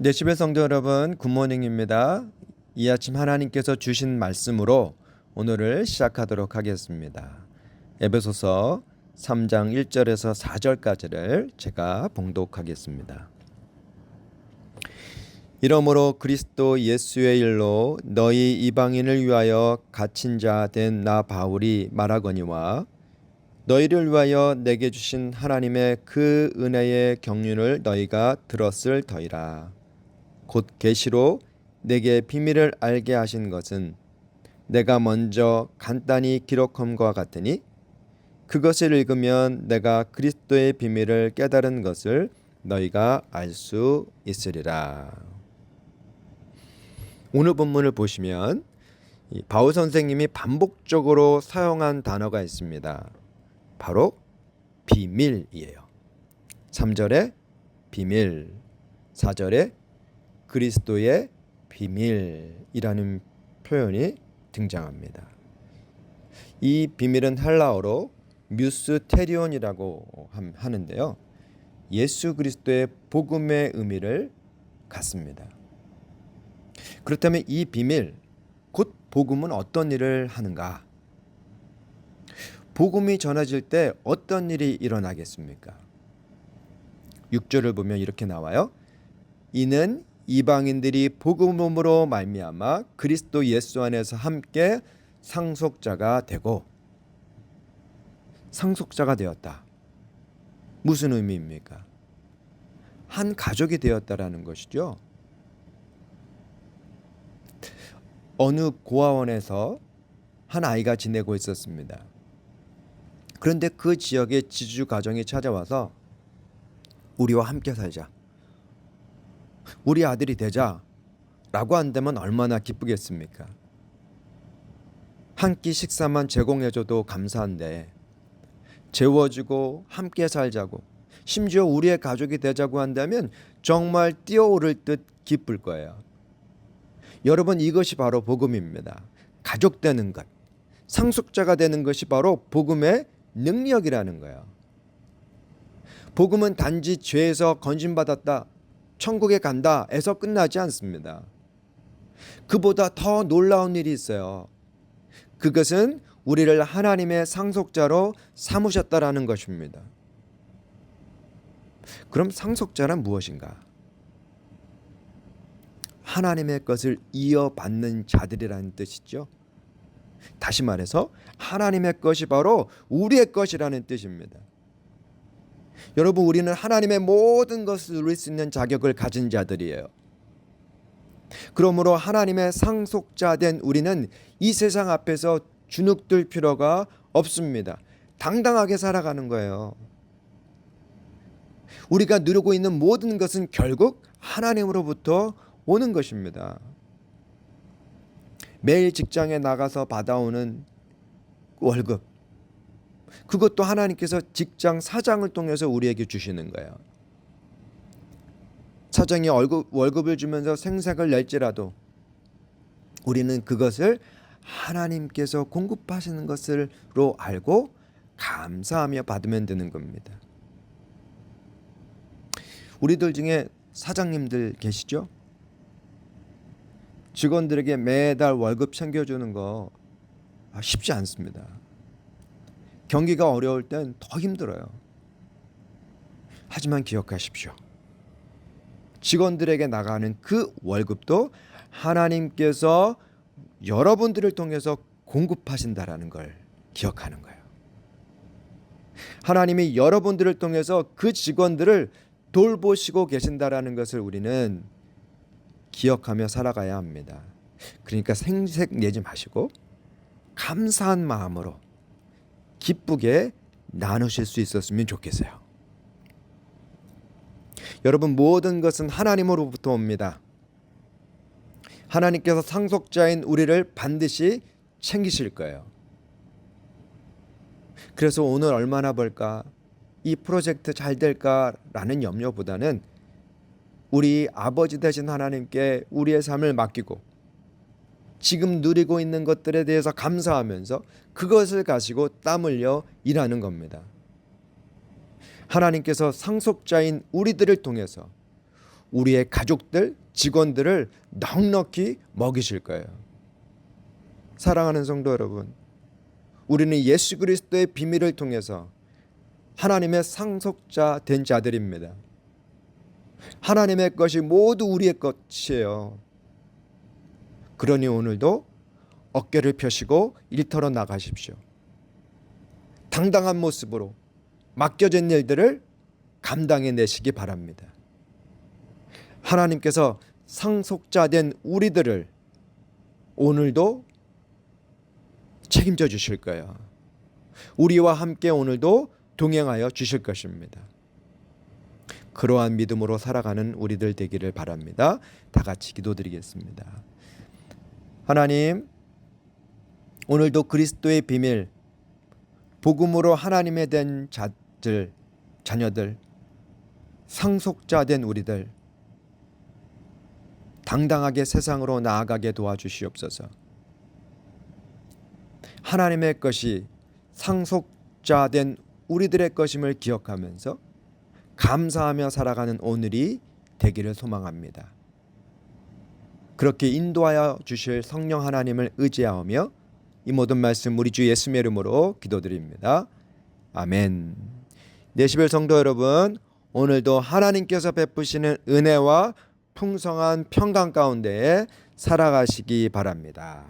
데시벨 성도 여러분, 굿모닝입니다. 이 아침 하나님께서 주신 말씀으로 오늘을 시작하도록 하겠습니다. 에베소서 3장 1절에서 4절까지를 제가 봉독하겠습니다. 이러므로 그리스도 예수의 일로 너희 이방인을 위하여 갇힌 자 된 나 바울이 말하거니와 너희를 위하여 내게 주신 하나님의 그 은혜의 경륜을 너희가 들었을 터이라. 곧 계시로 내게 비밀을 알게 하신 것은 내가 먼저 간단히 기록함과 같으니 그것을 읽으면 내가 그리스도의 비밀을 깨달은 것을 너희가 알 수 있으리라. 오늘 본문을 보시면 바울 선생님이 반복적으로 사용한 단어가 있습니다. 바로 비밀이에요. 3절에 비밀, 4절에 그리스도의 비밀이라는 표현이 등장합니다. 이 비밀은 헬라어로 뮤스테리온이라고 하는데요. 예수 그리스도의 복음의 의미를 갖습니다. 그렇다면 이 비밀, 곧 복음은 어떤 일을 하는가? 복음이 전해질 때 어떤 일이 일어나겠습니까? 6절을 보면 이렇게 나와요. 이는 이방인들이 복음으로 말미암아 그리스도 예수 안에서 함께 상속자가 되고, 상속자가 되었다. 무슨 의미입니까? 한 가족이 되었다라는 것이죠. 어느 고아원에서 한 아이가 지내고 있었습니다. 그런데 그 지역에 지주 가정이 찾아와서 우리와 함께 살자, 우리 아들이 되자 라고 한다면 얼마나 기쁘겠습니까? 한 끼 식사만 제공해줘도 감사한데 재워주고 함께 살자고, 심지어 우리의 가족이 되자고 한다면 정말 뛰어오를 듯 기쁠 거예요. 여러분, 이것이 바로 복음입니다. 가족 되는 것, 상속자가 되는 것이 바로 복음의 능력이라는 거예요. 복음은 단지 죄에서 건진받았다, 천국에 간다 에서 끝나지 않습니다. 그보다 더 놀라운 일이 있어요. 그것은 우리를 하나님의 상속자로 삼으셨다라는 것입니다. 그럼 상속자란 무엇인가? 하나님의 것을 이어받는 자들이라는 뜻이죠. 다시 말해서 하나님의 것이 바로 우리의 것이라는 뜻입니다. 여러분, 우리는 하나님의 모든 것을 누릴 수 있는 자격을 가진 자들이에요. 그러므로 하나님의 상속자 된 우리는 이 세상 앞에서 주눅들 필요가 없습니다. 당당하게 살아가는 거예요. 우리가 누리고 있는 모든 것은 결국 하나님으로부터 오는 것입니다. 매일 직장에 나가서 받아오는 월급, 그것도 하나님께서 직장 사장을 통해서 우리에게 주시는 거예요. 사장이 월급을 주면서 생색을 낼지라도 우리는 그것을 하나님께서 공급하시는 것으로 알고 감사하며 받으면 되는 겁니다. 우리들 중에 사장님들 계시죠? 직원들에게 매달 월급 챙겨주는 거 쉽지 않습니다. 경기가 어려울 땐 더 힘들어요. 하지만 기억하십시오. 직원들에게 나가는 그 월급도 하나님께서 여러분들을 통해서 공급하신다라는 걸 기억하는 거예요. 하나님이 여러분들을 통해서 그 직원들을 돌보시고 계신다라는 것을 우리는 기억하며 살아가야 합니다. 그러니까 생색 내지 마시고 감사한 마음으로 기쁘게 나누실 수 있었으면 좋겠어요. 여러분, 모든 것은 하나님으로부터 옵니다. 하나님께서 상속자인 우리를 반드시 챙기실 거예요. 그래서 오늘 얼마나 벌까, 이 프로젝트 잘 될까라는 염려보다는 우리 아버지 되신 하나님께 우리의 삶을 맡기고 지금 누리고 있는 것들에 대해서 감사하면서 그것을 가지고 땀 흘려 일하는 겁니다. 하나님께서 상속자인 우리들을 통해서 우리의 가족들, 직원들을 넉넉히 먹이실 거예요. 사랑하는 성도 여러분, 우리는 예수 그리스도의 비밀을 통해서 하나님의 상속자 된 자들입니다. 하나님의 것이 모두 우리의 것이에요. 그러니 오늘도 어깨를 펴시고 일터로 나가십시오. 당당한 모습으로 맡겨진 일들을 감당해 내시기 바랍니다. 하나님께서 상속자 된 우리들을 오늘도 책임져 주실 거예요. 우리와 함께 오늘도 동행하여 주실 것입니다. 그러한 믿음으로 살아가는 우리들 되기를 바랍니다. 다 같이 기도드리겠습니다. 하나님, 오늘도 그리스도의 비밀, 복음으로 하나님의 된 자들, 자녀들, 상속자 된 우리들 당당하게 세상으로 나아가게 도와주시옵소서. 하나님의 것이 상속자 된 우리들의 것임을 기억하면서 감사하며 살아가는 오늘이 되기를 소망합니다. 그렇게 인도하여 주실 성령 하나님을 의지하며 이 모든 말씀 우리 주 예수님의 이름으로 기도드립니다. 아멘. 네시벨 성도 여러분, 오늘도 하나님께서 베푸시는 은혜와 풍성한 평강 가운데에 살아가시기 바랍니다.